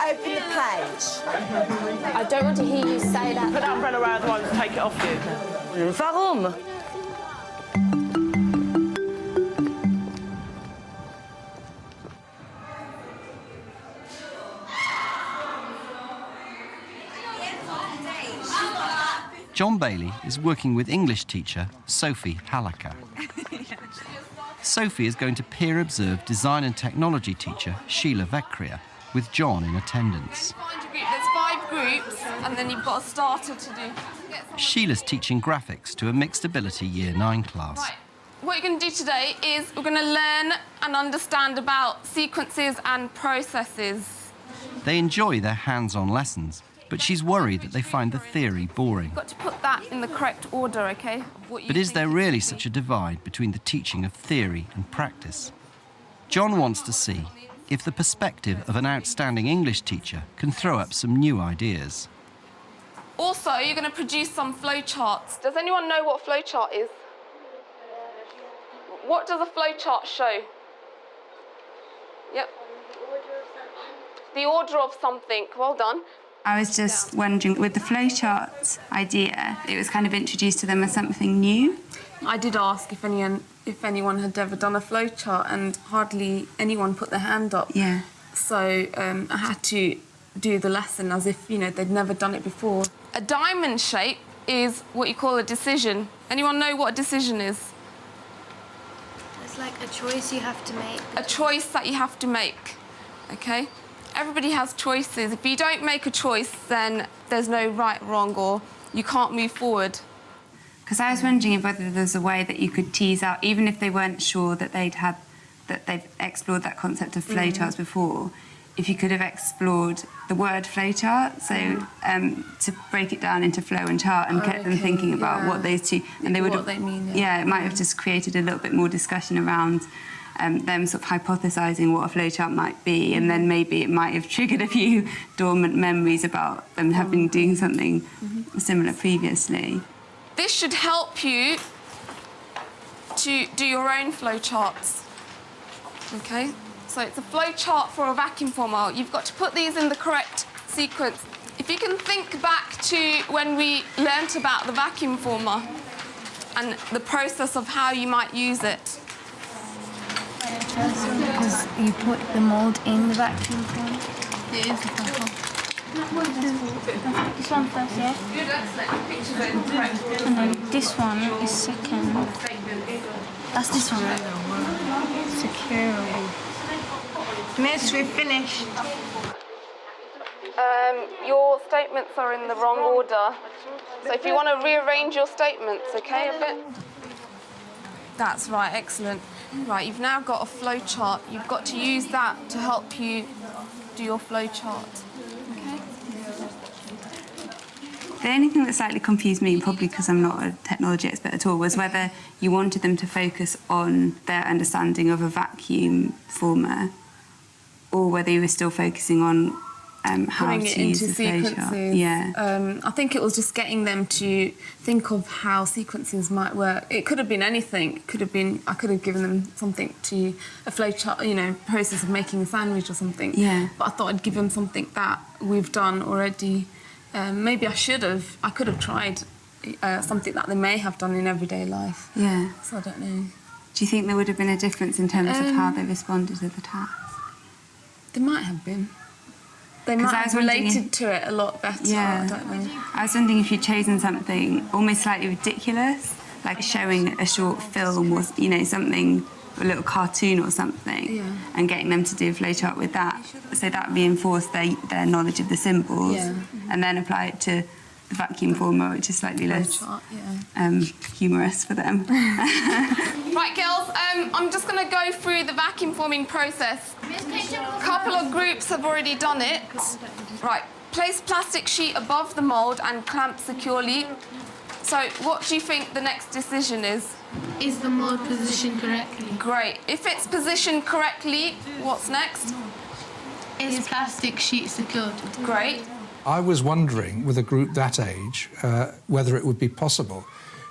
open the page. I don't want to hear you say that. Put that umbrella around the one and take it off you. Warum? John Bayley is working with English teacher Sophie Halaka. Sophie is going to peer observe design and technology teacher Sheila Vekria with John in attendance. There's 5 groups and then you've got a starter to do. Sheila's teaching graphics to a mixed ability Year 9 class. Right. What you're going to do today is we're going to learn and understand about sequences and processes. They enjoy their hands-on lessons, but she's worried that they find the theory boring. You've got to put that in the correct order, OK? But is there really such a divide between the teaching of theory and practice? John wants to see if the perspective of an outstanding English teacher can throw up some new ideas. Also, you're going to produce some flowcharts. Does anyone know what a flowchart is? What does a flowchart show? Yep. The order of something. Well done. I was just wondering, with the flowchart idea, it was kind of introduced to them as something new. I did ask if anyone had ever done a flowchart, and hardly anyone put their hand up. Yeah. So I had to do the lesson as if, you know, they'd never done it before. A diamond shape is what you call a decision. Anyone know what a decision is? It's like a choice you have to make. A choice that you have to make, OK? Everybody has choices. If you don't make a choice, then there's no right or wrong, or you can't move forward. Because I was wondering if whether there's a way that you could tease out, even if they weren't sure that they've explored that concept of flowcharts before, if you could have explored the word flowchart, so to break it down into flow and chart and get them thinking about what those two, and they would have, they mean, it might have just created a little bit more discussion around them sort of hypothesising what a flowchart might be, and then maybe it might have triggered a few dormant memories about them having doing something similar previously. This should help you to do your own flowcharts, OK? So it's a flowchart for a vacuum former. You've got to put these in the correct sequence. If you can think back to when we learnt about the vacuum former and the process of how you might use it. Because you put the mould in the vacuum form. It is the first one. This one first, yeah? Good, excellent. Picture it correct. And then this one is second. That's this one, right? Secure. Miss, we've finished. Your statements are in the wrong order. So if you want to rearrange your statements, OK, a bit? That's right, excellent. Right, you've now got a flow chart. You've got to use that to help you do your flow chart. OK? The only thing that slightly confused me, probably because I'm not a technology expert at all, was whether you wanted them to focus on their understanding of a vacuum former, or whether you were still focusing on how to use the flowchart. Yeah. I think it was just getting them to think of how sequences might work. It could have been anything. It could have been, I could have given them something to a flowchart, you know, process of making a sandwich or something. Yeah. But I thought I'd give them something that we've done already. Maybe I should have. I could have tried something that they may have done in everyday life. Yeah. So I don't know. Do you think there would have been a difference in terms of how they responded to the task? There might have been. They might have related to it a lot better. Yeah. I don't know. I was wondering if you'd chosen something almost slightly ridiculous, like showing a short film or, you know, something, a little cartoon or something, and getting them to do a flowchart with that, so that reinforced their knowledge of the symbols, and then apply it to the vacuum former, which is slightly less humorous for them. Right, girls, I'm just going to go through the vacuum forming process. A couple of groups have already done it. Right, place plastic sheet above the mould and clamp securely. So what do you think the next decision is? Is the mould positioned correctly? Great. If it's positioned correctly, what's next? Is plastic sheet secured? Great. I was wondering, with a group that age, whether it would be possible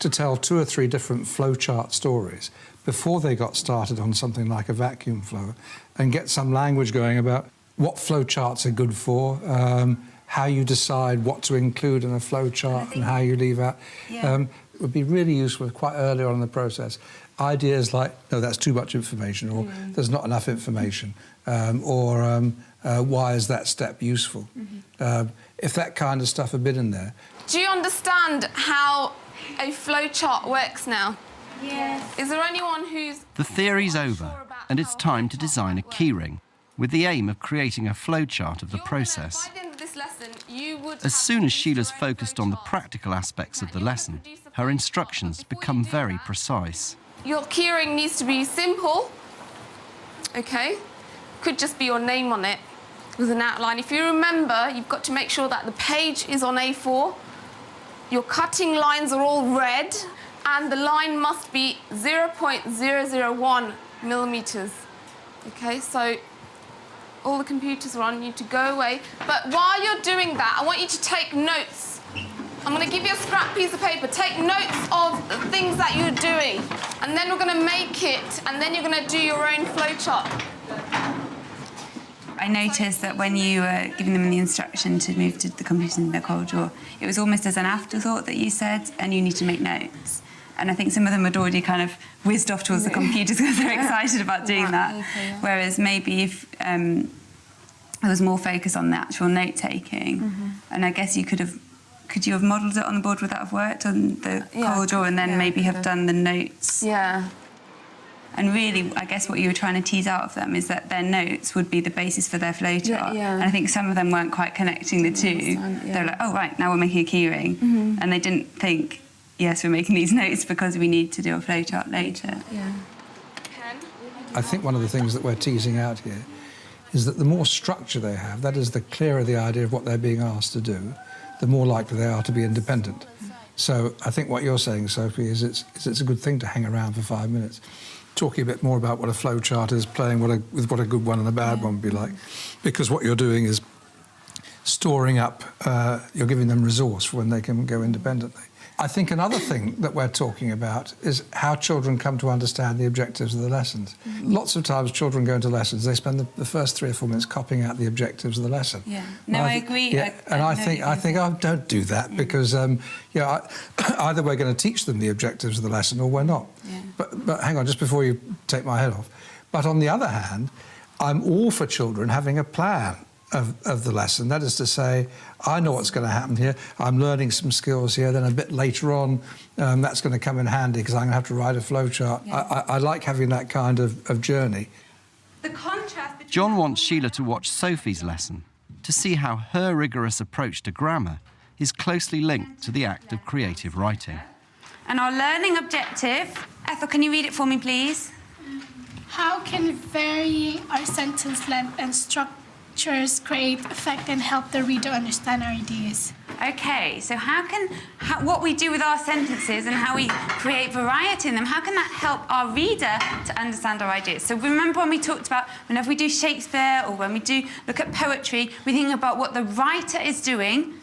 to tell 2 or 3 different flowchart stories before they got started on something like a vacuum flow and get some language going about what flowcharts are good for, how you decide what to include in a flowchart and how you leave out. It would be really useful quite early on in the process. Ideas like, no, that's too much information, or there's not enough information, or why is that step useful? If that kind of stuff had been in there. Do you understand how a flowchart works now? Yes. Is there anyone who's... The theory's over, and it's time to design a keyring, with the aim of creating a flowchart of the process. By the end of this lesson, you would As soon as Sheila's focused on the practical aspects of the lesson, her instructions become very precise. Your keyring needs to be simple, OK? Could just be your name on it with an outline. If you remember, you've got to make sure that the page is on A4, your cutting lines are all red, and the line must be 0.001 millimetres. OK, so all the computers are on, you need to go away. But while you're doing that, I want you to take notes. I'm going to give you a scrap piece of paper. Take notes of the things that you're doing, and then we're going to make it, and then you're going to do your own flowchart. I noticed that when you were giving them the instruction to move to the computers in the corridor, it was almost as an afterthought that you said, and you need to make notes. And I think some of them had already kind of whizzed off towards the computers because they're excited about doing that. Whereas maybe if there was more focus on the actual note-taking, and I guess could you have modelled it on the board, would that have worked on the corridor, and then maybe have done the notes? Yeah. And really, I guess what you were trying to tease out of them is that their notes would be the basis for their flowchart. And I think some of them weren't quite connecting the two. They were like, oh, right, now we're making a keyring. And they didn't think, yes, we're making these notes because we need to do a flowchart later. I think one of the things that we're teasing out here is that the more structure they have, that is, the clearer the idea of what they're being asked to do, the more likely they are to be independent. So I think what you're saying, Sophie, is it's a good thing to hang around for 5 minutes, talking a bit more about what a flowchart is, playing with what a good one and a bad one would be like, because what you're doing is storing up, you're giving them resource for when they can go independently. I think another thing that we're talking about is how children come to understand the objectives of the lessons. Lots of times children go into lessons, they spend the first 3 or 4 minutes copying out the objectives of the lesson. No, I agree. Yeah, I think, oh, don't do that, because either we're going to teach them the objectives of the lesson or we're not. But hang on, just before you take my head off. But on the other hand, I'm all for children having a plan of the lesson. That is to say, I know what's going to happen here. I'm learning some skills here. Then a bit later on, that's going to come in handy because I'm going to have to write a flowchart. I like having that kind of journey. The contrast between John wants Sheila to watch Sophie's lesson to see how her rigorous approach to grammar is closely linked to the act of creative writing. And our learning objective, Ethel, can you read it for me, please? How can varying our sentence length and structures create effect and help the reader understand our ideas? OK, so what we do with our sentences and how we create variety in them, how can that help our reader to understand our ideas? So remember when we talked about whenever we do Shakespeare or when we do look at poetry, we think about what the writer is doing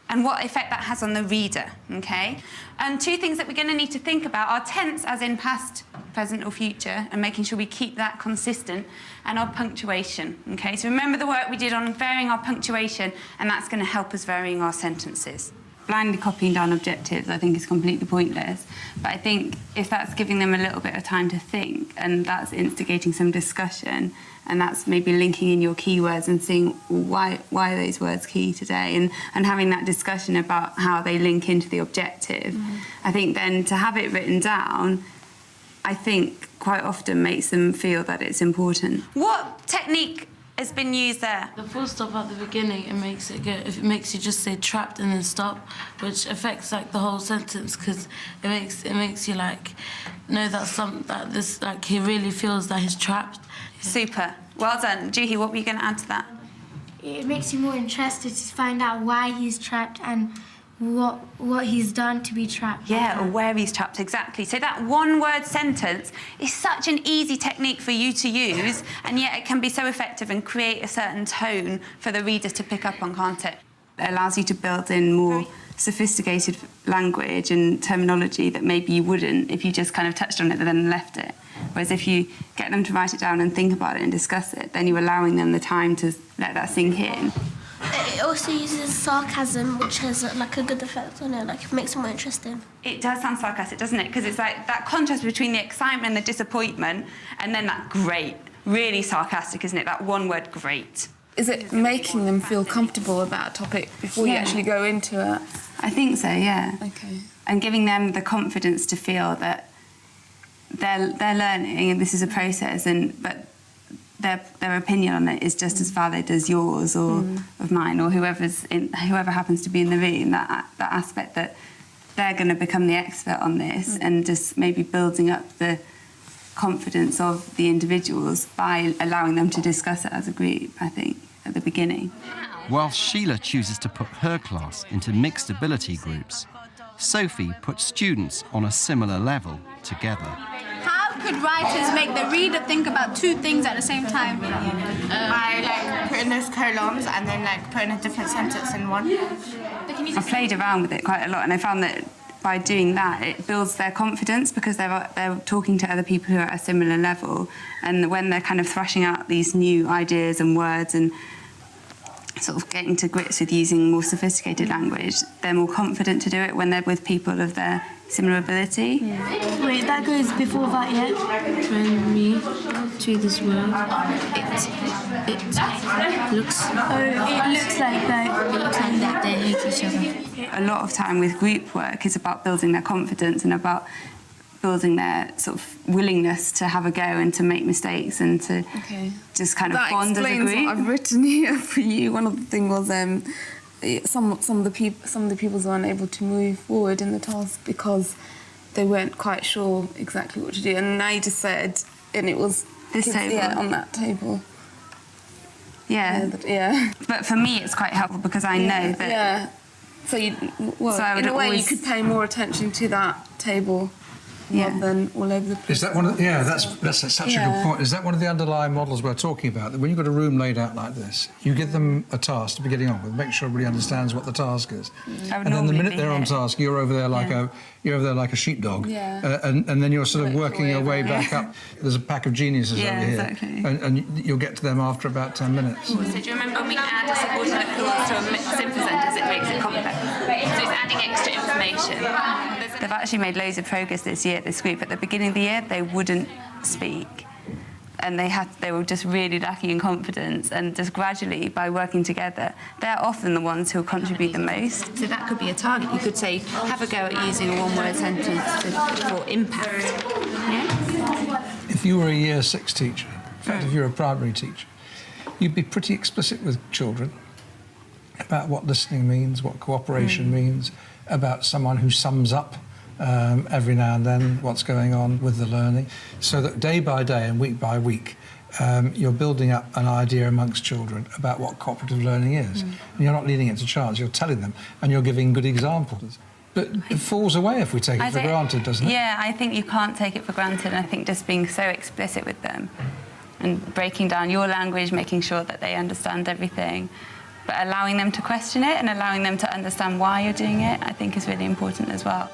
and what effect that has on the reader, OK? And 2 things that we're going to need to think about are tense, as in past, present or future, and making sure we keep that consistent, and our punctuation, OK? So remember the work we did on varying our punctuation, and that's going to help us varying our sentences. Blindly copying down objectives, I think, is completely pointless. But I think if that's giving them a little bit of time to think, and that's instigating some discussion, and that's maybe linking in your keywords and seeing why are those words key today, and having that discussion about how they link into the objective. I think then to have it written down, I think quite often makes them feel that it's important. What technique has been used there? The full stop at the beginning, it makes it go. If it makes you just say trapped and then stop, which affects like the whole sentence, because it makes you like know that this like he really feels that he's trapped. Super. Well done. Juhi, what were you going to add to that? It makes you more interested to find out why he's trapped and what he's done to be trapped. Yeah, or where he's trapped, exactly. So that one-word sentence is such an easy technique for you to use, and yet it can be so effective and create a certain tone for the reader to pick up on, can't it? It allows you to build in more sophisticated language and terminology that maybe you wouldn't if you just kind of touched on it and then left it. Whereas if you get them to write it down and think about it and discuss it, then you're allowing them the time to let that sink in. It also uses sarcasm, which has like a good effect on it, like it makes it more interesting. It does sound sarcastic, doesn't it? Because it's like that contrast between the excitement and the disappointment, and then that great, really sarcastic, isn't it? That one word, great. Is it making them feel comfortable about a topic before you actually go into it? I think so, yeah. Okay. And giving them the confidence to feel that they're learning and this is a process, but their opinion on it is just as valid as yours or of mine or whoever happens to be in the room. That aspect that they're going to become the expert on this, and just maybe building up the confidence of the individuals by allowing them to discuss it as a group, I think, at the beginning. While Sheila chooses to put her class into mixed ability groups, Sophie puts students on a similar level together. How could writers make the reader think about two things at the same time? By like putting those colons and then like putting a different sentence in one. I played around with it quite a lot, and I found that by doing that, it builds their confidence because they're talking to other people who are at a similar level, and when they're kind of thrashing out these new ideas and words and sort of getting to grips with using more sophisticated language, they're more confident to do it when they're with people of their similar ability. Yeah. Wait, that goes before that, yeah? Bring me to this world. It looks... Oh, it looks like that. It looks like that they hate each other. A lot of time with group work is about building their confidence and about building their sort of willingness to have a go and to make mistakes and to just kind of bond as a group. That explains what I've written here for you. One of the things was some of the pupils weren't able to move forward in the task because they weren't quite sure exactly what to do. And I just said, and it was this table, on that table. Yeah. But for me, it's quite helpful because I know that. Yeah. So in a way, you could pay more attention to that table. Rather than all over the place. Is that one of that's such a good point. Is that one of the underlying models we're talking about? That when you've got a room laid out like this, you give them a task to be getting on with, make sure everybody understands what the task is, and then the minute they're on task, you're over there like a sheepdog, and then you're sort of working your way back up. There's a pack of geniuses over here, exactly. and you'll get to them after about 10 minutes. So do you remember when we add a subordinate clause to a simple sentence, it makes it complex? So it's adding extra information. They've actually made loads of progress this year, this group. At the beginning of the year, they wouldn't speak. And they were just really lacking in confidence. And just gradually, by working together, they're often the ones who contribute the most. So that could be a target. You could say, have a go at using a one-word sentence for impact. Yeah? If you were a Year 6 teacher, in fact, if you're a primary teacher, you'd be pretty explicit with children about what listening means, what cooperation means, about someone who sums up every now and then what's going on with the learning, so that day by day and week by week you're building up an idea amongst children about what cooperative learning is. And you're not leaving it to chance, you're telling them and you're giving good examples. But it falls away if we take it for granted, doesn't it? Yeah, I think you can't take it for granted, and I think just being so explicit with them and breaking down your language, making sure that they understand everything, but allowing them to question it and allowing them to understand why you're doing it, I think is really important as well.